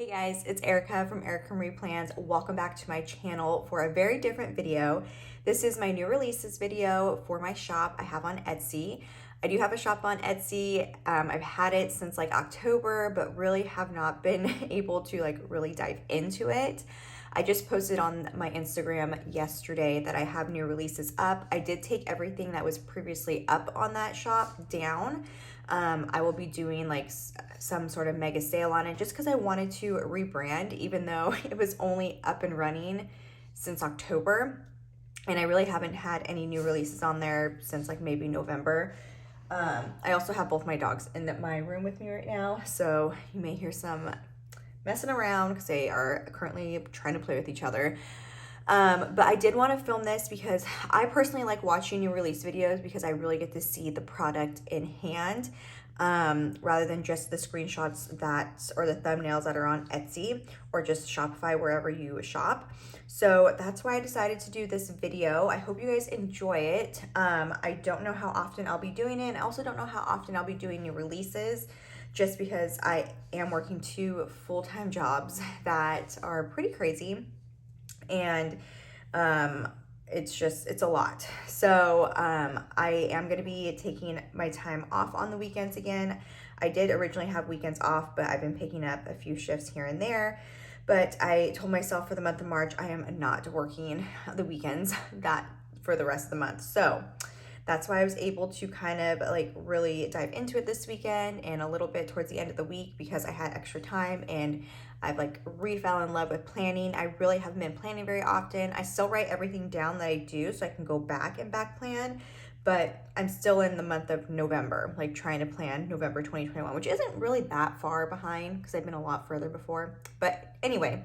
Hey guys, it's Erica from Erica Marie Plans. Welcome back to my channel for a very different video. This is my new releases video for my shop I have on Etsy. I do have a shop on Etsy. I've had it since like October, but really have not been able to really dive into it. I just posted on my Instagram yesterday that I have new releases up. I did take everything that was previously up on that shop down. I will be doing like some sort of mega sale on it just because I wanted to rebrand, even though it was only up and running since October. And I really haven't had any new releases on there since like maybe November. I also have both my dogs in my room with me right now, so you may hear some messing around because they are currently trying to play with each other. But I did want to film this because I personally like watching new release videos because I really get to see the product in hand, rather than just the screenshots or the thumbnails that are on Etsy or just Shopify, wherever you shop. So that's why I decided to do this video. I hope you guys enjoy it. I don't know how often I'll be doing it. I also don't know how often I'll be doing new releases, just because I am working 2 full-time jobs that are pretty crazy. And it's a lot. So I am going to be taking my time off on the weekends again. I did originally have weekends off, but I've been picking up a few shifts here and there. But I told myself for the month of March, I am not working the weekends for the rest of the month. So that's why I was able to kind of really dive into it this weekend and a little bit towards the end of the week, because I had extra time and I've fell in love with planning. I really haven't been planning very often. I still write everything down that I do so I can go back and back plan, but I'm still in the month of November, trying to plan November 2021, which isn't really that far behind because I've been a lot further before. But anyway,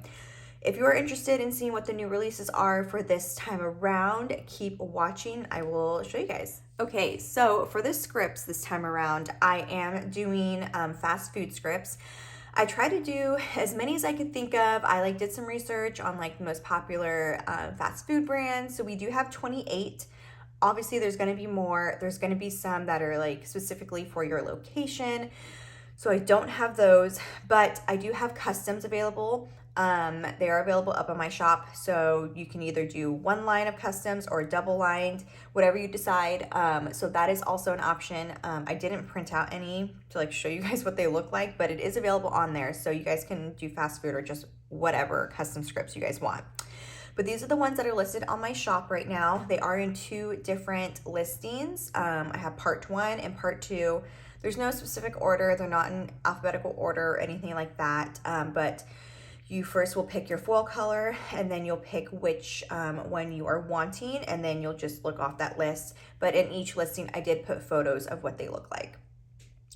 if you are interested in seeing what the new releases are for this time around, keep watching. I will show you guys. Okay, so for the scripts this time around, I am doing fast food scripts. I try to do as many as I could think of. I did some research on the most popular fast food brands. So we do have 28. Obviously, there's going to be more. There's going to be some that are specifically for your location. So I don't have those, but I do have customs available. They are available up on my shop, so you can either do 1 line of customs or double lined, whatever you decide. So that is also an option. I didn't print out any to show you guys what they look like, but it is available on there, so you guys can do fast food or just whatever custom scripts you guys want. But these are the ones that are listed on my shop right now. They are in 2 different listings. I have part 1 and part 2. There's no specific order. They're not in alphabetical order or anything like that, but you first will pick your foil color, and then you'll pick which one you are wanting, and then you'll just look off that list. But in each listing, I did put photos of what they look like.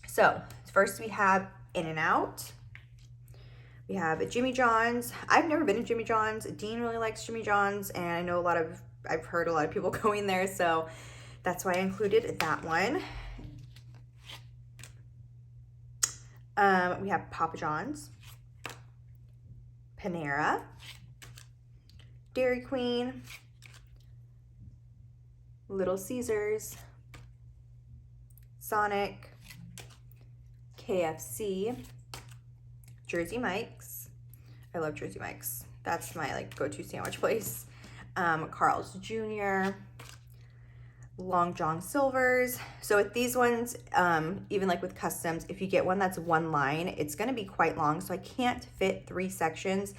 So first we have In-N-Out. We have Jimmy John's. I've never been to Jimmy John's. Dean really likes Jimmy John's, and I know I've heard a lot of people going there, so that's why I included that one. We have Papa John's, Panera, Dairy Queen, Little Caesars, Sonic, KFC, Jersey Mike's. I love Jersey Mike's. That's my go-to sandwich place. Carl's Jr., Long John Silver's. So with these ones, even with customs, if you get one that's 1 line, it's going to be quite long. So I can't fit 3 sections,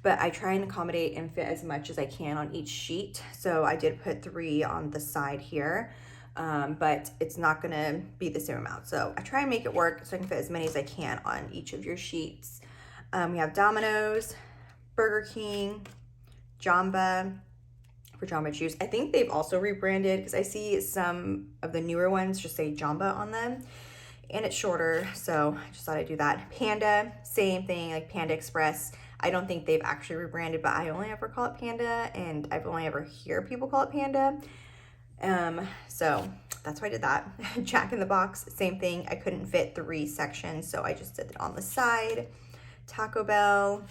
but I try and accommodate and fit as much as I can on each sheet. So I did put 3 on the side here, but it's not going to be the same amount. So I try and make it work so I can fit as many as I can on each of your sheets. We have Dominoes, Burger King, Jamba. For Jamba Juice. I think they've also rebranded because I see some of the newer ones just say Jamba on them, and it's shorter, so I just thought I'd do that. Panda, same thing, Panda Express. I don't think they've actually rebranded, but I only ever call it Panda, and I've only ever hear people call it Panda. So that's why I did that. Jack in the Box, same thing. I couldn't fit 3 sections, so I just did it on the side. Taco Bell,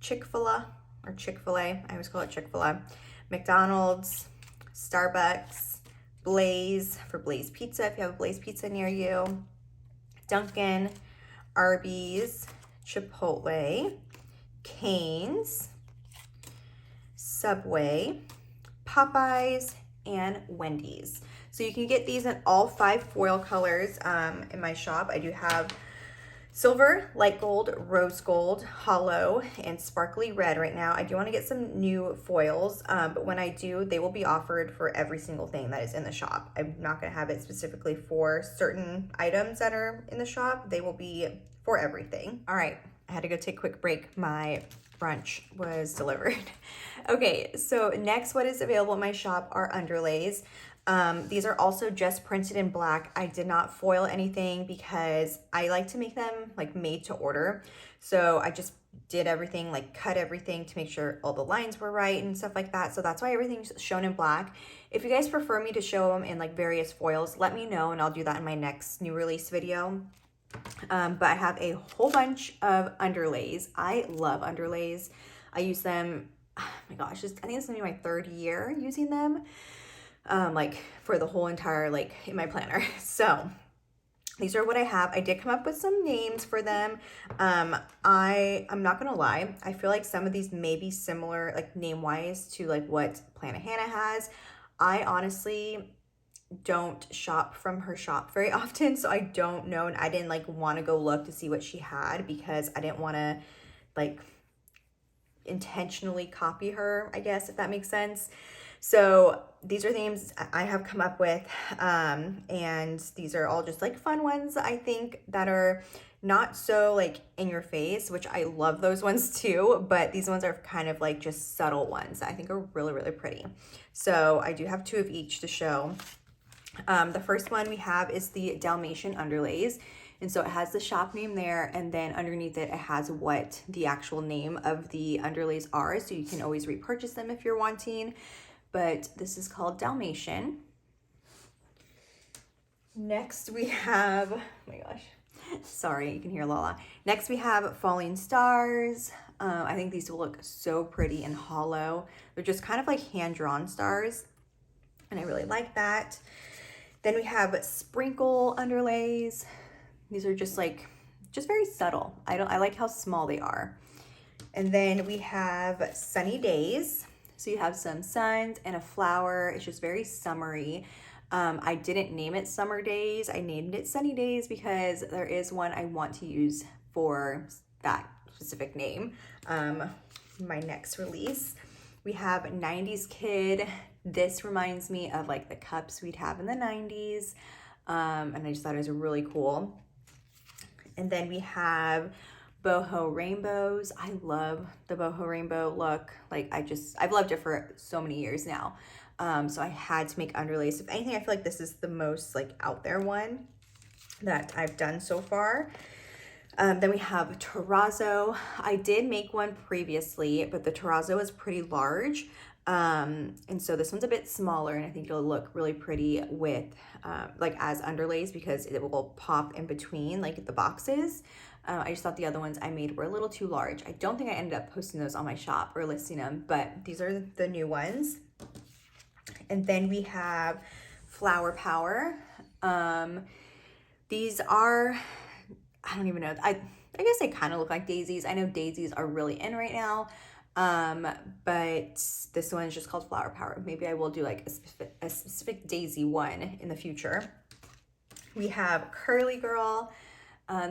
Chick-fil-A, or Chick-fil-A. I always call it Chick-fil-A. McDonald's, Starbucks, Blaze for Blaze Pizza if you have a Blaze Pizza near you, Dunkin', Arby's, Chipotle, Cane's, Subway, Popeyes, and Wendy's. So you can get these in all 5 foil colors in my shop. I do have silver, light gold, rose gold, hollow, and sparkly red right now. I do want to get some new foils, but when I do, they will be offered for every single thing that is in the shop. I'm not going to have it specifically for certain items that are in the shop. They will be for everything. All right, I had to go take a quick break. My brunch was delivered. Okay, so next, what is available in my shop are underlays. These are also just printed in black. I did not foil anything because I like to make them like made to order. So I just did everything, like cut everything to make sure all the lines were right and stuff like that. So that's why everything's shown in black. If you guys prefer me to show them in like various foils, let me know and I'll do that in my next new release video. But I have a whole bunch of underlays. I love underlays. I use them, oh my gosh, I think it's gonna be my 3rd year using them. Like for the whole entire, like in my planner. So these are what I have. I did come up with some names for them. I'm not gonna lie. I feel like some of these may be similar, like name wise, to like what Planet Hannah has. I honestly don't shop from her shop very often, so I don't know, and I didn't like want to go look to see what she had because I didn't want to like intentionally copy her, I guess, if that makes sense. So these are names I have come up with, and these are all just like fun ones, I think, that are not so like in your face, which I love those ones too, but these ones are kind of like just subtle ones that I think are really, really pretty. So I do have 2 of each to show. The first one we have is the Dalmatian Underlays. And so it has the shop name there, and then underneath it, it has what the actual name of the underlays are. So you can always repurchase them if you're wanting. But this is called Dalmatian. Next we have, oh my gosh, sorry, you can hear Lola. Next we have Falling Stars. I think these will look so pretty and hollow. They're just kind of like hand-drawn stars, and I really like that. Then we have Sprinkle Underlays. These are just very subtle. I like how small they are. And then we have Sunny Days. So you have some suns and a flower. It's just very summery. I didn't name it Summer Days. I named it Sunny Days because there is one I want to use for that specific name. My next release. We have 90s Kid. This reminds me of like the cups we'd have in the 90s. And I just thought it was really cool. And then we have Boho Rainbows. I love the Boho Rainbow look. Like I've loved it for so many years now. So I had to make underlays. If anything, I feel like this is the most like out there one that I've done so far. Then we have terrazzo. I did make one previously, but the terrazzo is pretty large. And so this one's a bit smaller, and I think it'll look really pretty with like as underlays because it will pop in between like the boxes. I just thought the other ones I made were a little too large. I don't think I ended up posting those on my shop or listing them, but these are the new ones. And then we have Flower Power. These are, I don't even know. I guess they kind of look like daisies. I know daisies are really in right now. But this one is just called Flower Power. Maybe I will do like a specific daisy one in the future. We have Curly Girl.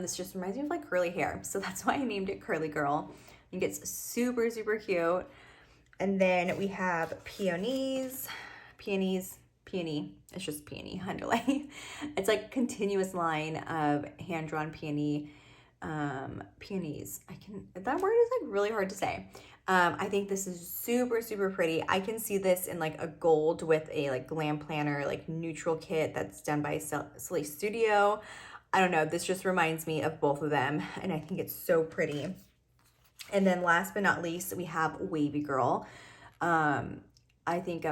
This just reminds me of like curly hair. So that's why I named it Curly Girl. I think it's super, super cute. And then we have Peonies. Peony. It's just peony underlay. It's like continuous line of hand-drawn peonies. That word is like really hard to say. I think this is super, super pretty. I can see this in like a gold with a like glam planner, like neutral kit that's done by Silly Studio. I don't know. This just reminds me of both of them, and I think it's so pretty. And then last but not least, we have Wavy Girl. I think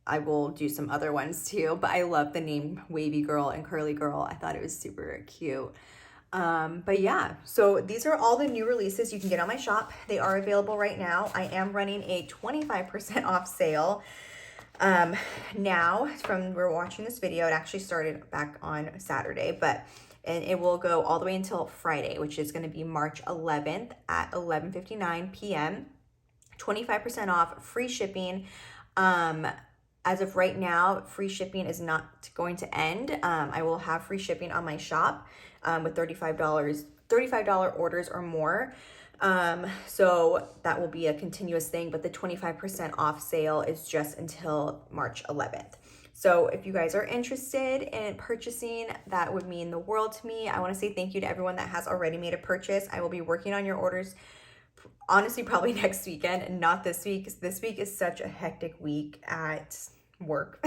I will do some other ones too, but I love the name Wavy Girl and Curly Girl. I thought it was super cute. But yeah, so these are all the new releases you can get on my shop. They are available right now. I am running a 25% off sale. Now from we're watching this video, it actually started back on Saturday, but and it will go all the way until Friday, which is going to be March 11th at 11:59 p.m. 25% off, free shipping. As of right now, free shipping is not going to end. I will have free shipping on my shop with $35 orders or more. So that will be a continuous thing, but the 25% off sale is just until March 11th. So if you guys are interested in purchasing, that would mean the world to me. I want to say thank you to everyone that has already made a purchase. I will be working on your orders, honestly, probably next weekend and not this week, because this week is such a hectic week at work.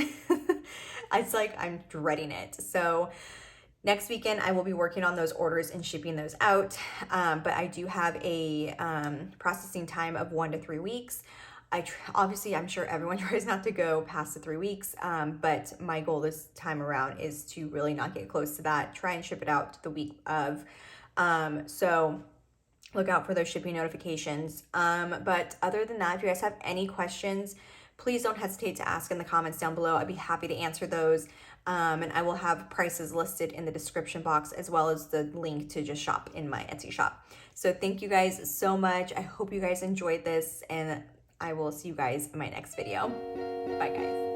It's like I'm dreading it. So next weekend, I will be working on those orders and shipping those out. But I do have a processing time of 1 to 3 weeks. Obviously, I'm sure everyone tries not to go past the 3 weeks, but my goal this time around is to really not get close to that. Try and ship it out the week of. So look out for those shipping notifications. But other than that, if you guys have any questions, please don't hesitate to ask in the comments down below. I'd be happy to answer those. And I will have prices listed in the description box, as well as the link to just shop in my Etsy shop. So thank you guys so much. I hope you guys enjoyed this, and I will see you guys in my next video. Bye, guys.